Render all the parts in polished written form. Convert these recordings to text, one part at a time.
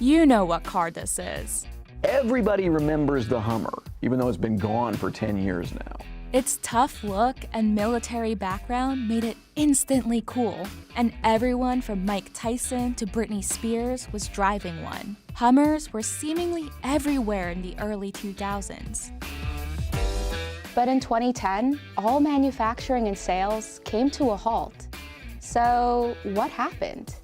You know what car this is. Everybody remembers the Hummer, even though it's been gone for 10 years now. Its tough look and military background made it instantly cool, and everyone from Mike Tyson to Britney Spears was driving one. Hummers were seemingly everywhere in the early 2000s. But in 2010, all manufacturing and sales came to a halt. So what happened?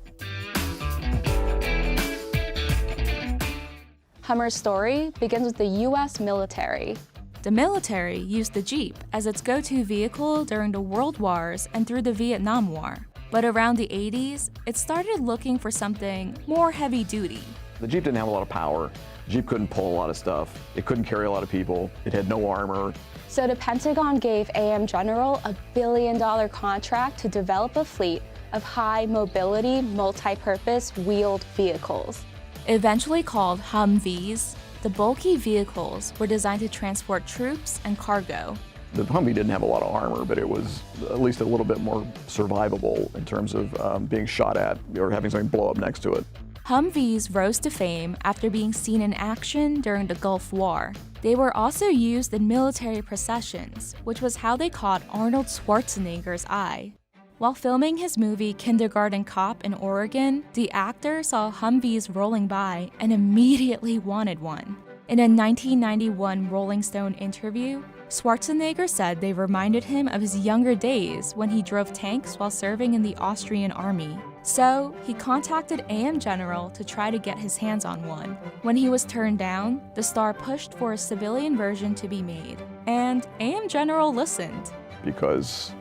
Hummer's story begins with the US military. The military used the Jeep as its go-to vehicle during the World Wars and through the Vietnam War. But around the 80s, it started looking for something more heavy-duty. The Jeep didn't have a lot of power. The Jeep couldn't pull a lot of stuff. It couldn't carry a lot of people. It had no armor. So the Pentagon gave AM General a $1 billion contract to develop a fleet of high-mobility, multi-purpose wheeled vehicles. Eventually called Humvees, the bulky vehicles were designed to transport troops and cargo. The Humvee didn't have a lot of armor, but it was at least a little bit more survivable in terms of being shot at or having something blow up next to it. Humvees rose to fame after being seen in action during the Gulf War. They were also used in military processions, which was how they caught Arnold Schwarzenegger's eye. While filming his movie Kindergarten Cop in Oregon, the actor saw Humvees rolling by and immediately wanted one. In a 1991 Rolling Stone interview, Schwarzenegger said they reminded him of his younger days when he drove tanks while serving in the Austrian army. So, he contacted AM General to try to get his hands on one. When he was turned down, the star pushed for a civilian version to be made, and AM General listened. Because,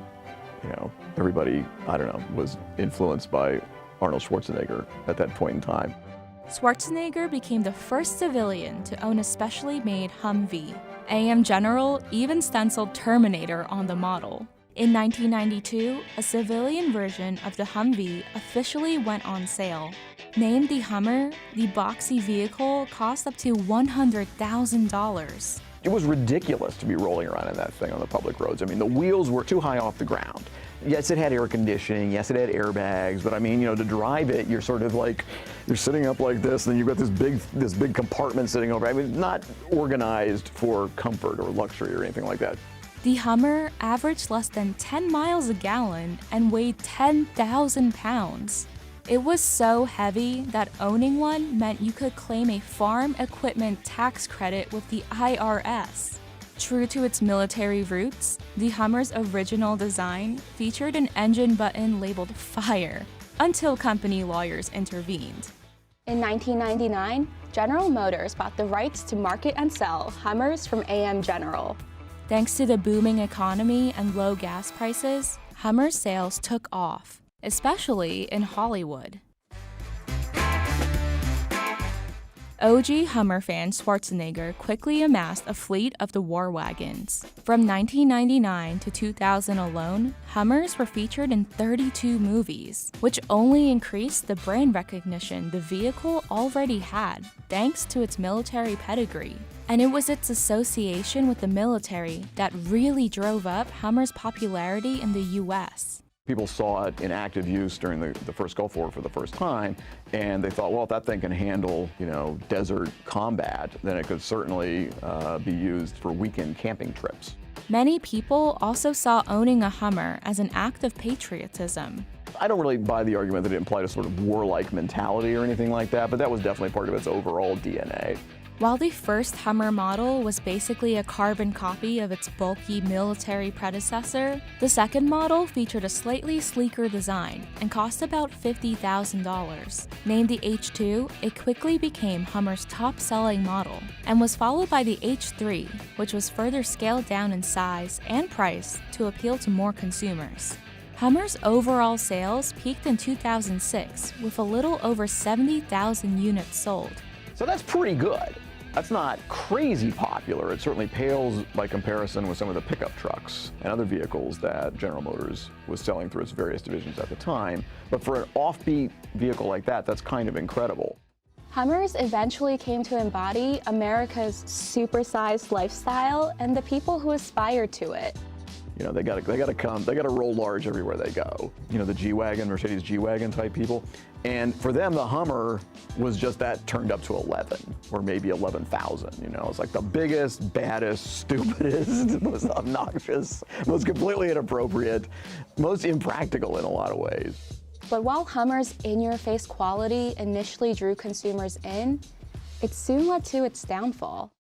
everybody, was influenced by Arnold Schwarzenegger at that point in time. Schwarzenegger became the first civilian to own a specially made Humvee. AM General even stenciled Terminator on the model. In 1992, a civilian version of the Humvee officially went on sale. Named the Hummer, the boxy vehicle cost up to $100,000. It was ridiculous to be rolling around in that thing on the public roads. I mean, the wheels were too high off the ground. Yes, it had air conditioning. Yes, it had airbags. But I mean, to drive it, you're sort of like, you're sitting up like this, and then you've got this big compartment sitting over. I mean, not organized for comfort or luxury or anything like that. The Hummer averaged less than 10 miles a gallon and weighed 10,000 pounds. It was so heavy that owning one meant you could claim a farm equipment tax credit with the IRS. True to its military roots, the Hummer's original design featured an engine button labeled Fire, until company lawyers intervened. In 1999, General Motors bought the rights to market and sell Hummers from AM General. Thanks to the booming economy and low gas prices, Hummer sales took off, especially in Hollywood. OG Hummer fan Schwarzenegger quickly amassed a fleet of the war wagons. From 1999 to 2000 alone, Hummers were featured in 32 movies, which only increased the brand recognition the vehicle already had, thanks to its military pedigree. And it was its association with the military that really drove up Hummer's popularity in the US. People saw it in active use during the first Gulf War for the first time, and they thought, well, if that thing can handle, desert combat, then it could certainly be used for weekend camping trips. Many people also saw owning a Hummer as an act of patriotism. I don't really buy the argument that it implied a sort of warlike mentality or anything like that, but that was definitely part of its overall DNA. While the first Hummer model was basically a carbon copy of its bulky military predecessor, the second model featured a slightly sleeker design and cost about $50,000. Named the H2, it quickly became Hummer's top-selling model, and was followed by the H3, which was further scaled down in size and price to appeal to more consumers. Hummer's overall sales peaked in 2006 with a little over 70,000 units sold. So that's pretty good. That's not crazy popular. It certainly pales by comparison with some of the pickup trucks and other vehicles that General Motors was selling through its various divisions at the time. But for an offbeat vehicle like that, that's kind of incredible. Hummers eventually came to embody America's supersized lifestyle and the people who aspired to it. You know, they gotta roll large everywhere they go. You know, the G-Wagon, Mercedes G-Wagon type people. And for them, the Hummer was just that turned up to 11 or maybe 11,000. You know, it's like the biggest, baddest, stupidest, most obnoxious, most completely inappropriate, most impractical in a lot of ways. But while Hummer's in-your-face quality initially drew consumers in, it soon led to its downfall.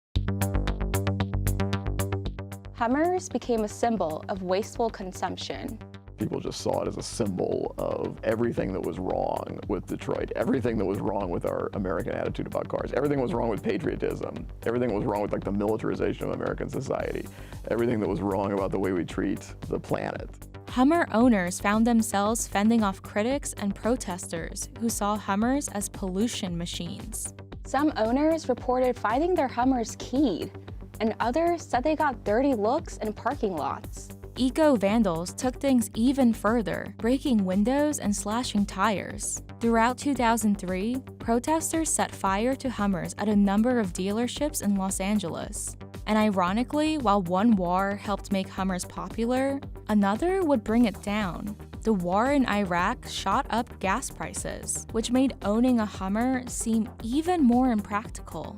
Hummers became a symbol of wasteful consumption. People just saw it as a symbol of everything that was wrong with Detroit, everything that was wrong with our American attitude about cars, everything was wrong with patriotism, everything was wrong with like the militarization of American society, everything that was wrong about the way we treat the planet. Hummer owners found themselves fending off critics and protesters who saw Hummers as pollution machines. Some owners reported finding their Hummers keyed, and others said they got dirty looks in parking lots. Eco-vandals took things even further, breaking windows and slashing tires. Throughout 2003, protesters set fire to Hummers at a number of dealerships in Los Angeles. And ironically, while one war helped make Hummers popular, another would bring it down. The war in Iraq shot up gas prices, which made owning a Hummer seem even more impractical.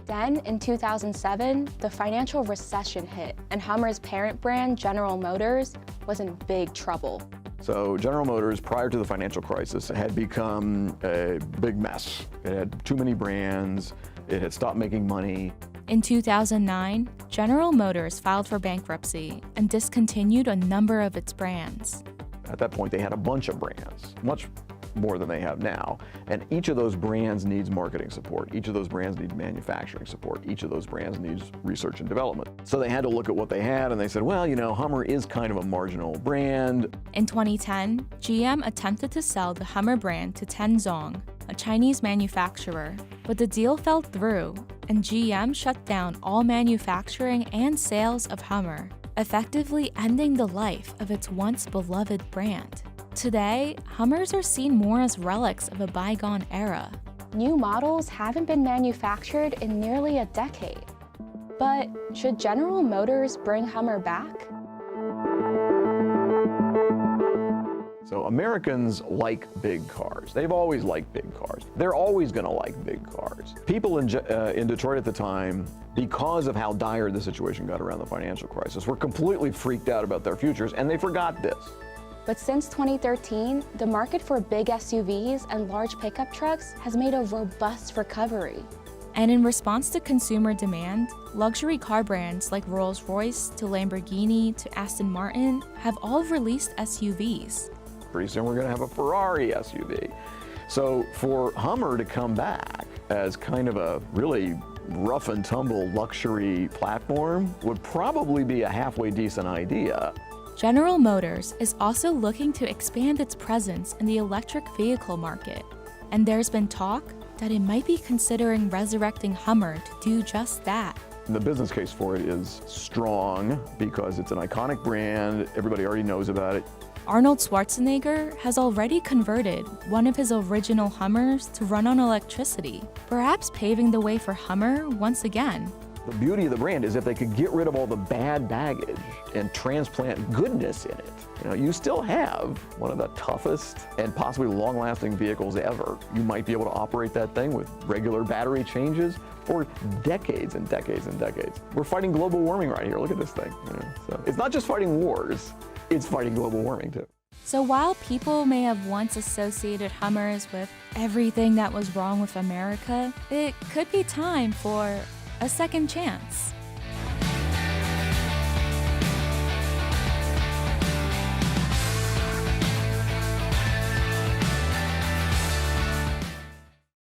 Then, in 2007, the financial recession hit, and Hummer's parent brand, General Motors, was in big trouble. So General Motors, prior to the financial crisis, had become a big mess. It had too many brands, it had stopped making money. In 2009, General Motors filed for bankruptcy and discontinued a number of its brands. At that point, they had a bunch of brands, much more than they have now. And each of those brands needs marketing support. Each of those brands needs manufacturing support. Each of those brands needs research and development. So they had to look at what they had and they said, well, you know, Hummer is kind of a marginal brand. In 2010, GM attempted to sell the Hummer brand to Tenzong, a Chinese manufacturer, but the deal fell through, and GM shut down all manufacturing and sales of Hummer, effectively ending the life of its once beloved brand. Today, Hummers are seen more as relics of a bygone era. New models haven't been manufactured in nearly a decade. But should General Motors bring Hummer back? So Americans like big cars. They've always liked big cars. They're always going to like big cars. People in Detroit at the time, because of how dire the situation got around the financial crisis, were completely freaked out about their futures, and they forgot this. But since 2013, the market for big SUVs and large pickup trucks has made a robust recovery. And in response to consumer demand, luxury car brands like Rolls-Royce to Lamborghini to Aston Martin have all released SUVs. Pretty soon we're going to have a Ferrari SUV. So for Hummer to come back as kind of a really rough and tumble luxury platform would probably be a halfway decent idea. General Motors is also looking to expand its presence in the electric vehicle market, and there's been talk that it might be considering resurrecting Hummer to do just that. The business case for it is strong because it's an iconic brand, everybody already knows about it. Arnold Schwarzenegger has already converted one of his original Hummers to run on electricity, perhaps paving the way for Hummer once again. The beauty of the brand is if they could get rid of all the bad baggage and transplant goodness in it. You know, you still have one of the toughest and possibly long-lasting vehicles ever. You might be able to operate that thing with regular battery changes for decades and decades and decades. We're fighting global warming right here. Look at this thing. You know? So it's not just fighting wars, it's fighting global warming too. So while people may have once associated Hummers with everything that was wrong with America, it could be time for a second chance.